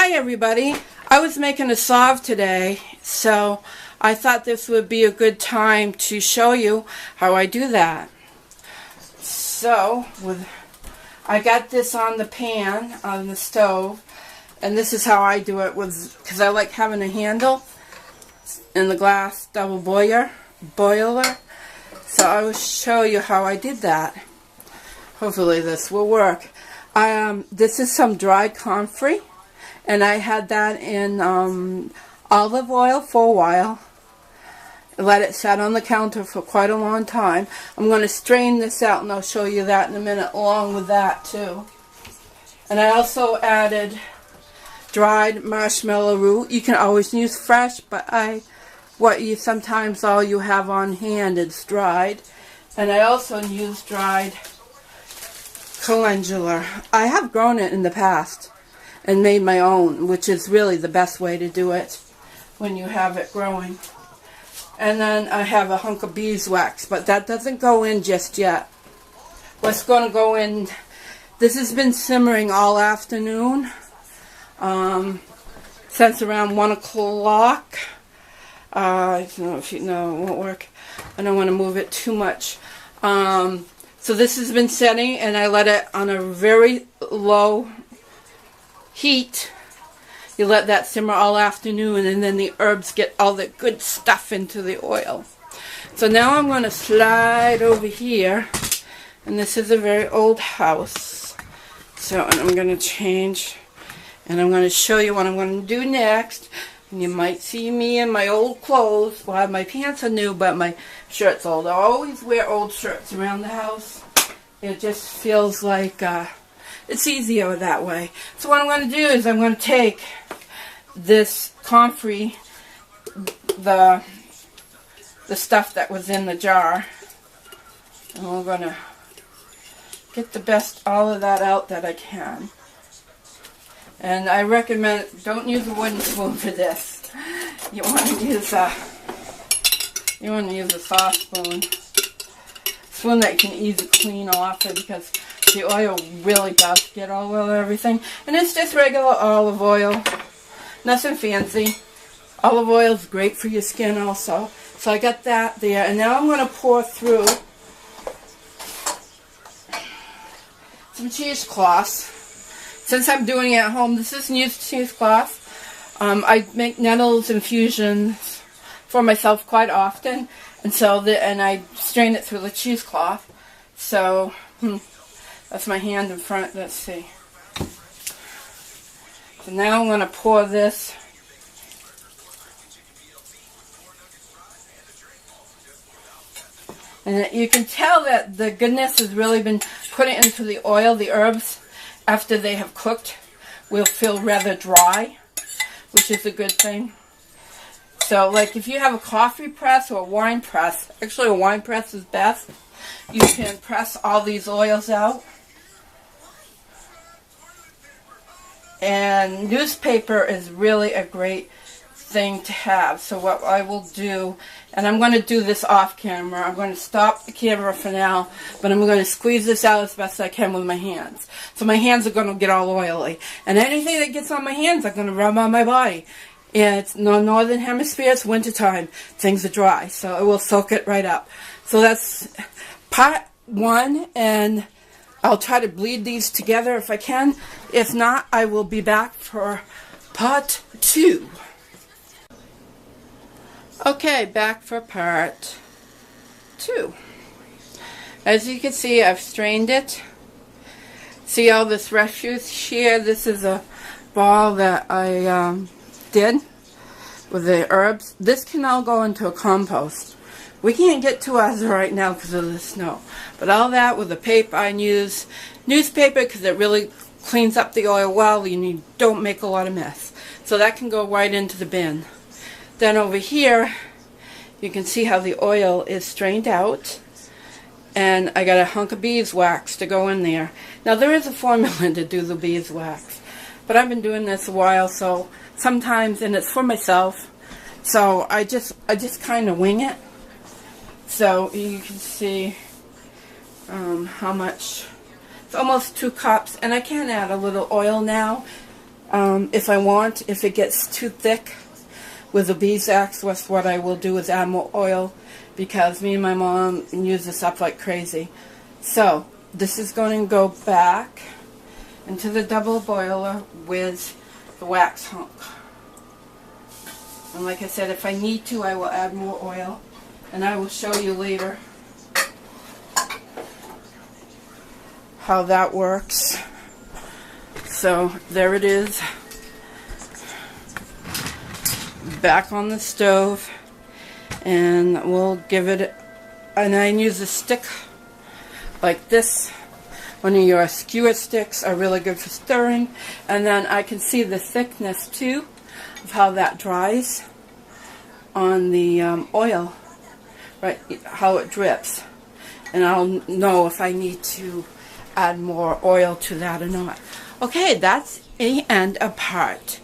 Hi everybody. I was making a salve today, so I thought this would be a good time to show you how I do that. So, I got this on the pan, on the stove, and this is how I do it, because I like having a handle in the glass double boiler. So I will show you how I did that. Hopefully this will work. This is some dried comfrey, and I had that in olive oil for a while. Let it set on the counter for quite a long time. I'm going to strain this out, and I'll show you that in a minute along with that too. And I also added dried marshmallow root. You can always use fresh, but sometimes all you have on hand is dried. And I also use dried calendula. I have grown it in the past and made my own, which is really the best way to do it when you have it growing. And then I have a hunk of beeswax, but that doesn't go in just yet. What's going to go in, this has been simmering all afternoon, since around 1 o'clock. I don't know if you know, it won't work. I don't want to move it too much. So this has been setting, and I let it on a very low heat. You let that simmer all afternoon, and then the herbs get all the good stuff into the oil. So now I'm going to slide over here, and this is a very old house. So I'm going to change, and I'm going to show you what I'm going to do next. And you might see me in my old clothes. Well, my pants are new, but my shirt's old. I always wear old shirts around the house. It just feels like it's easier that way. So what I'm going to do is I'm going to take this comfrey, the stuff that was in the jar, and we're going to get the best all of that out that I can. And I recommend don't use a wooden spoon for this. You want to use a soft spoon that you can easily clean off it, because the oil really does get all over everything. And it's just regular olive oil, nothing fancy. Olive oil is great for your skin also. So I got that there, and now I'm going to pour through some cheesecloths. Since I'm doing it at home, this is used cheesecloth. I make nettles infusions for myself quite often, and and I strain it through the cheesecloth. So that's my hand in front. Let's see. So now I'm going to pour this. And you can tell that the goodness has really been put into the oil. The herbs, after they have cooked, will feel rather dry, which is a good thing. So, like if you have a coffee press or a wine press, actually a wine press is best, you can press all these oils out. And newspaper is really a great thing to have. So what I will do, and I'm going to do this off camera, I'm going to stop the camera for now, but I'm going to squeeze this out as best I can with my hands. So my hands are going to get all oily, and anything that gets on my hands I'm going to rub on my body. And it's no northern hemisphere, it's winter time, things are dry, so it will soak it right up. So that's part one, and I'll try to bleed these together if I can. If not, I will be back for part two. Okay, back for part two. As you can see, I've strained it. See all this refuse here? This is a ball that I did with the herbs. This can all go into a compost. We can't get to ours right now because of the snow. But all that with the paper, I use newspaper because it really cleans up the oil well and you don't make a lot of mess. So that can go right into the bin. Then over here, you can see how the oil is strained out. And I got a hunk of beeswax to go in there. Now there is a formula to do the beeswax, but I've been doing this a while, so sometimes, and it's for myself, so I just kind of wing it. So you can see how much. It's almost 2 cups, and I can add a little oil now If it gets too thick with the beeswax, what I will do is add more oil, because me and my mom use this up like crazy. So this is going to go back into the double boiler with the wax hunk. And like I said, if I need to, I will add more oil, and I will show you later how that works. So there it is, back on the stove, and we'll give it, and I use a stick like this. One of your skewer sticks are really good for stirring, and then I can see the thickness too of how that dries on the oil, right, how it drips, and I'll know if I need to add more oil to that or not. Okay, that's the end of part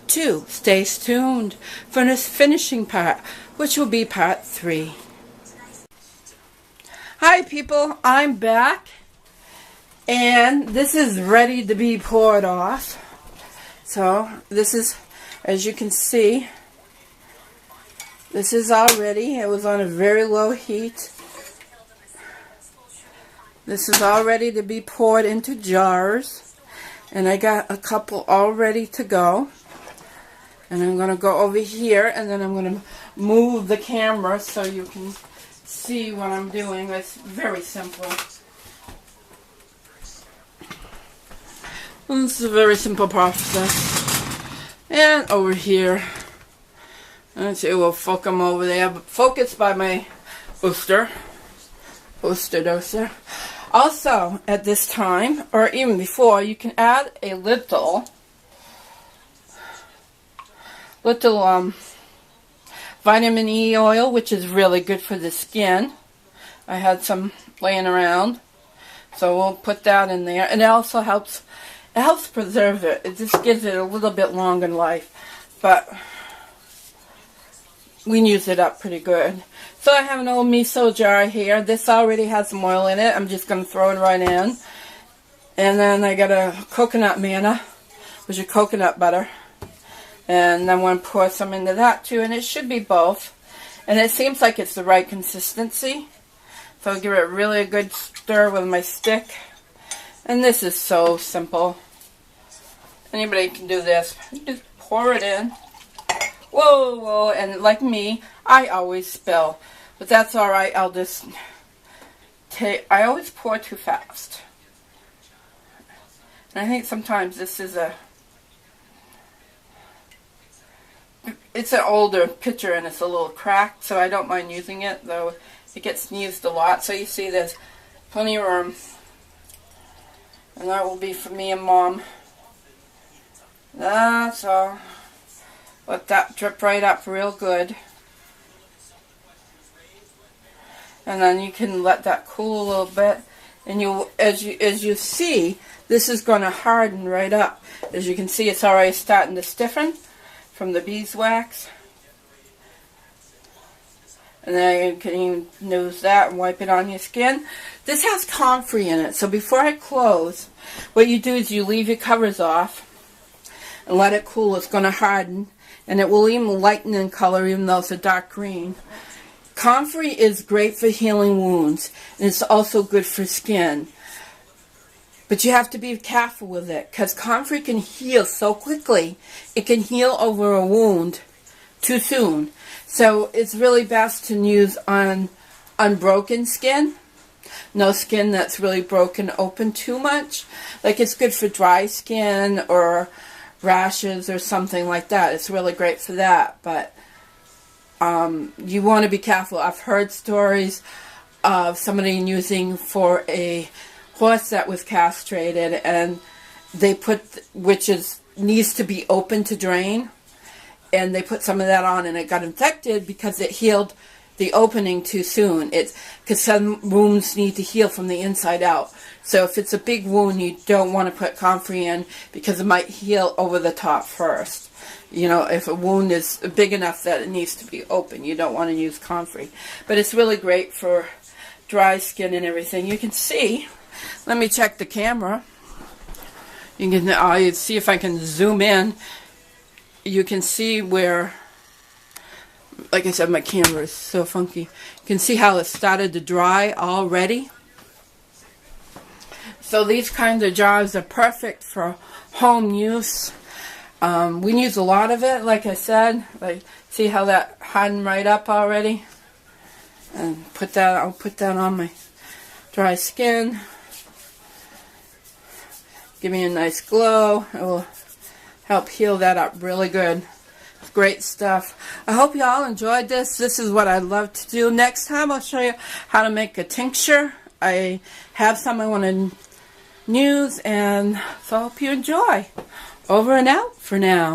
2. Stay tuned for this finishing part, which will be part 3. Hi people, I'm back, and this is ready to be poured off. So this is, as you can see, this is all ready. It was on a very low heat. This is all ready to be poured into jars. And I got a couple all ready to go. And I'm going to go over here, and then I'm going to move the camera so you can see what I'm doing. It's very simple. And this is a very simple process. And over here, let's see, we'll focus them over there. Focused by my Oster doser. Also, at this time, or even before, you can add a little vitamin E oil, which is really good for the skin. I had some laying around, so we'll put that in there. And it also helps preserve it. It just gives it a little bit longer life, but we use it up pretty good. So I have an old miso jar here. This already has some oil in it. I'm just going to throw it right in. And then I got a coconut manna, which is coconut butter. And I'm going to pour some into that too. And it should be both. And it seems like it's the right consistency. So I'll give it really a good stir with my stick. And this is so simple. Anybody can do this. Just pour it in. Whoa, whoa, and like me, I always spill. But that's alright, I'll just take, I always pour too fast. And I think sometimes this is it's an older picture and it's a little cracked, so I don't mind using it, though it gets used a lot. So you see there's plenty of room. And that will be for me and Mom. That's all. Let that drip right up real good. And then you can let that cool a little bit. And you, as you see, this is going to harden right up. As you can see, it's already starting to stiffen from the beeswax. And then you can even use that and wipe it on your skin. This has comfrey in it, so before I close, what you do is you leave your covers off and let it cool. It's going to harden. And it will even lighten in color, even though it's a dark green. Comfrey is great for healing wounds, and it's also good for skin. But you have to be careful with it, because comfrey can heal so quickly. It can heal over a wound too soon. So it's really best to use on unbroken skin. No skin that's really broken open too much. Like, it's good for dry skin or rashes or something like that. It's really great for that, but you want to be careful. I've heard stories of somebody using for a horse that was castrated, and they put, needs to be open to drain, and they put some of that on and it got infected because it healed the opening too soon. It's because some wounds need to heal from the inside out. So if it's a big wound, you don't want to put comfrey in because it might heal over the top first. You know, if a wound is big enough that it needs to be open, you don't want to use comfrey. But it's really great for dry skin and everything. You can see, let me check the camera. You can I'll see if I can zoom in. You can see where, like I said, my camera is so funky. You can see how it started to dry already. So these kinds of jars are perfect for home use. We use a lot of it, like I said. Like, see how that hardened right up already? And I'll put that on my dry skin. Give me a nice glow. It will help heal that up really good. It's great stuff. I hope you all enjoyed this. This is what I love to do. Next time I'll show you how to make a tincture. I have some I want to use, and so I hope you enjoy. Over and out for now.